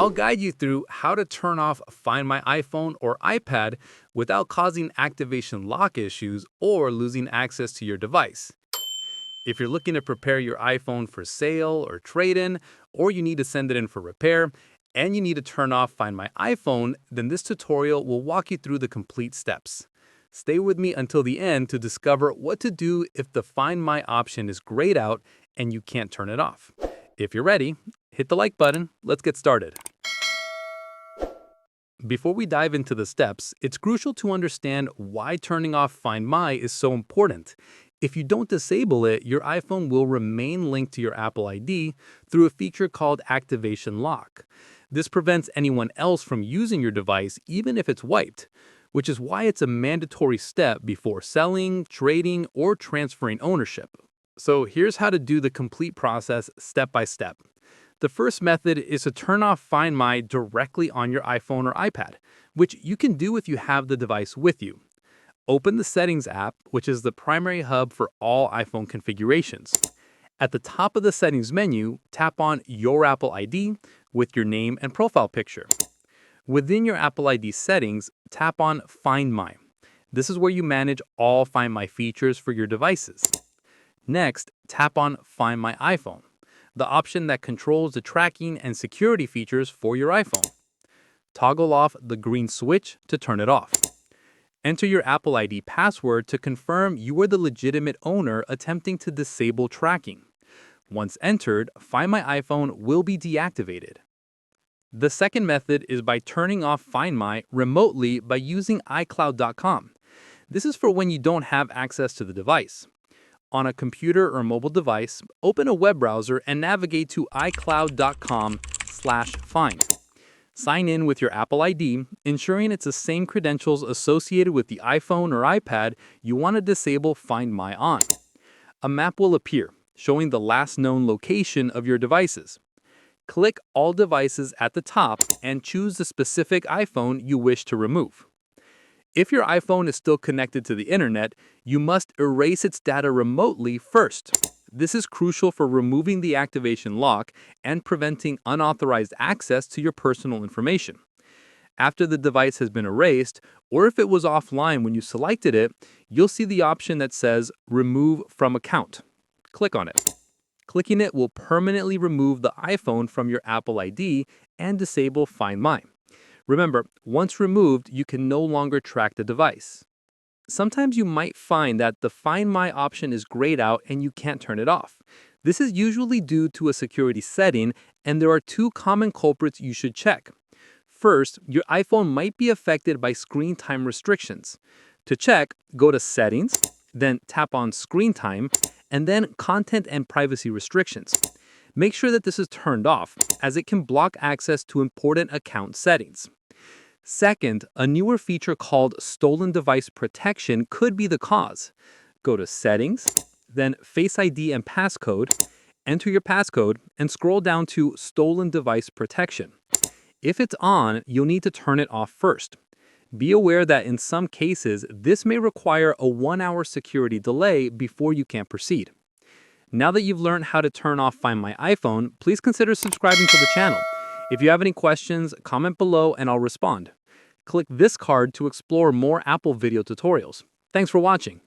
I'll guide you through how to turn off Find My iPhone or iPad without causing activation lock issues or losing access to your device. If you're looking to prepare your iPhone for sale or trade-in, or you need to send it in for repair, and you need to turn off Find My iPhone, then this tutorial will walk you through the complete steps. Stay with me until the end to discover what to do if the Find My option is grayed out and you can't turn it off. If you're ready, hit the like button. Let's get started. Before we dive into the steps, it's crucial to understand why turning off Find My is so important. If you don't disable it, your iPhone will remain linked to your Apple ID through a feature called Activation Lock. This prevents anyone else from using your device even if it's wiped, which is why it's a mandatory step before selling, trading, or transferring ownership. So here's how to do the complete process step by step. The first method is to turn off Find My directly on your iPhone or iPad, which you can do if you have the device with you. Open the Settings app, which is the primary hub for all iPhone configurations. At the top of the Settings menu, tap on Your Apple ID with your name and profile picture. Within your Apple ID settings, tap on Find My. This is where you manage all Find My features for your devices. Next, tap on Find My iPhone, the option that controls the tracking and security features for your iPhone. Toggle off the green switch to turn it off. Enter your Apple ID password to confirm you are the legitimate owner attempting to disable tracking. Once entered, Find My iPhone will be deactivated. The second method is by turning off Find My remotely by using icloud.com. This is for when you don't have access to the device. On a computer or mobile device, open a web browser and navigate to icloud.com/find. Sign in with your Apple ID, ensuring it's the same credentials associated with the iPhone or iPad you want to disable Find My on. A map will appear, showing the last known location of your devices. Click All Devices at the top and choose the specific iPhone you wish to remove. If your iPhone is still connected to the internet, you must erase its data remotely first. This is crucial for removing the activation lock and preventing unauthorized access to your personal information. After the device has been erased, or if it was offline when you selected it, you'll see the option that says Remove from Account. Click on it. Clicking it will permanently remove the iPhone from your Apple ID and disable Find My. Remember, once removed, you can no longer track the device. Sometimes you might find that the Find My option is grayed out and you can't turn it off. This is usually due to a security setting, and there are two common culprits you should check. First, your iPhone might be affected by screen time restrictions. To check, go to Settings, then tap on Screen Time, and then Content and Privacy Restrictions. Make sure that this is turned off, as it can block access to important account settings. Second, a newer feature called Stolen Device Protection could be the cause. Go to Settings, then Face ID and Passcode, enter your passcode, and scroll down to Stolen Device Protection. If it's on, you'll need to turn it off first. Be aware that in some cases, this may require a 1-hour security delay before you can proceed. Now that you've learned how to turn off Find My iPhone, please consider subscribing to the channel. If you have any questions, comment below and I'll respond. Click this card to explore more Apple video tutorials. Thanks for watching.